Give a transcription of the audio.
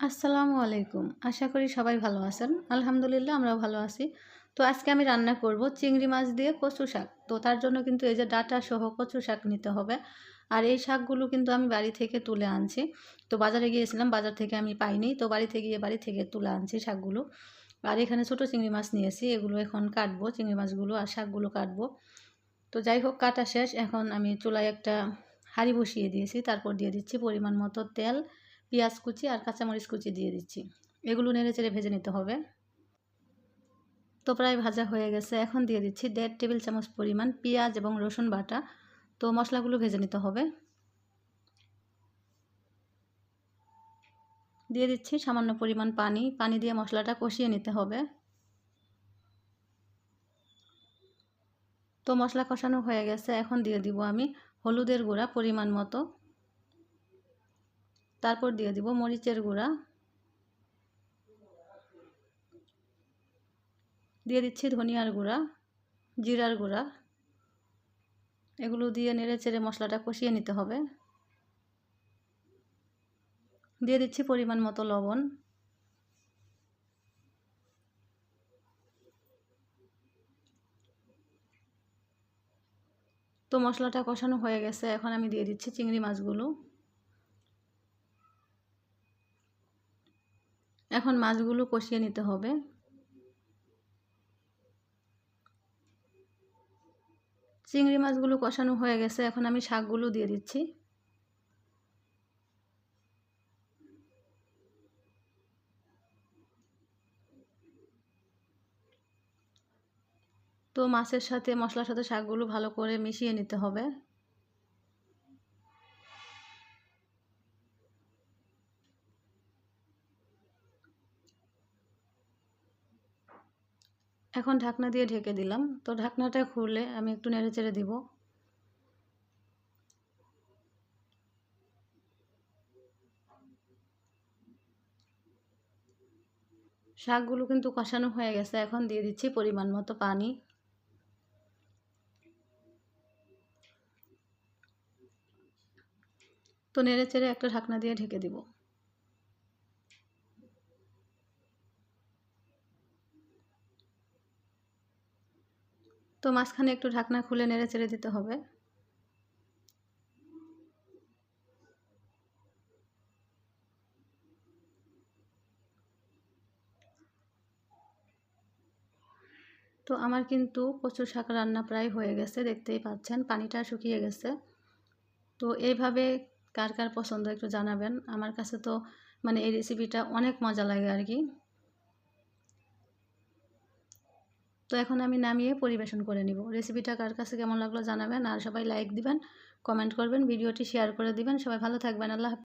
আসসালামু আলাইকুম। আশা করি সবাই ভালো আছেন। আলহামদুলিল্লাহ আমরাও ভালো আছি। তো আজকে আমি রান্না করব চিংড়ি মাছ দিয়ে কচু শাক। তো তার জন্য কিন্তু এই যে ডাঁটা সহ কচু শাক নিতে হবে। আর এই শাকগুলো কিন্তু আমি বাড়ি থেকে তুলে আনছি। তো বাজারে গিয়েছিলাম, বাজার থেকে আমি পাইনি। তো বাড়িতে গিয়ে বাড়ি থেকে তুলে আনছি শাকগুলো। আর এখানে ছোট চিংড়ি মাছ নিয়েছি। এগুলো এখন কাটবো, চিংড়ি মাছগুলো আর শাকগুলো কাটবো। তো যাই হোক কাটা শেষ। এখন আমি চুলায় একটা হাঁড়ি বসিয়ে দিয়েছি। তারপর দিয়ে দিচ্ছি পরিমাণ মতো তেল, পেঁয়াজ কুচি আর কাঁচামরিচ কুচি দিয়ে দিচ্ছি। এগুলো নেড়েচেড়ে ভেজে নিতে হবে। তো প্রায় ভাজা হয়ে গেছে। এখন দিয়ে দিচ্ছি 1.5 টেবিল চামচ পরিমাণ পেঁয়াজ এবং রসুন বাটা। তো মশলাগুলো ভেজে নিতে হবে। দিয়ে দিচ্ছি সামান্য পরিমাণ পানি। পানি দিয়ে মশলাটা কষিয়ে নিতে হবে। তো মশলা কষানো হয়ে গেছে। এখন দিয়ে দিব আমি হলুদের গুঁড়া পরিমাণ মতো। তারপর দিয়ে দিব মরিচের গুঁড়া। দিয়ে দিচ্ছি ধনিয়ার গুঁড়া, জিরার গুঁড়া। এগুলো দিয়ে নেড়েচেড়ে মশলাটা কষিয়ে নিতে হবে। দিয়ে দিচ্ছি পরিমাণ মতো লবণ। তো মশলাটা কষানো হয়ে গেছে। এখন আমি দিয়ে দিচ্ছি চিংড়ি মাছগুলো। এখন মাছগুলো কষিয়ে নিতে হবে। চিংড়ি মাছগুলো কষানো হয়ে গেছে। এখন আমি শাকগুলো দিয়ে দিচ্ছি। তো মাছের সাথে মশলার সাথে শাকগুলো ভালো করে মিশিয়ে নিতে হবে। এখন ঢাকনা দিয়ে ঢেকে দিলাম। তো ঢাকনাটা খুলে আমি একটু নেড়েচেড়ে দিব। শাকগুলো কিন্তু কষানো হয়ে গেছে। এখন দিয়ে দিচ্ছি পরিমাণ মতো পানি। তো নেড়েচেড়ে একটা ঢাকনা দিয়ে ঢেকে দিব। তো মাঝখানে একটু ঢাকনা খুলে নেড়েচেড়ে দিতে হবে। তো আমার কিন্তু কচু শাক রান্না প্রায় হয়ে গেছে, দেখতেই পাচ্ছেন পানিটা শুকিয়ে গেছে। তো এইভাবে কার কার পছন্দ একটু জানাবেন। আমার কাছে তো মানে এই রেসিপিটা অনেক মজা লাগে আর কি। তো এখন আমি নামিয়ে পরিবেশন করে নিব। রেসিপিটা কার কাছে কেমন লাগলো জানাবেন। আর সবাই লাইক দিবেন, কমেন্ট করবেন, ভিডিওটি শেয়ার করে দিবেন। সবাই ভালো থাকবেন। আল্লাহ হাফেজ।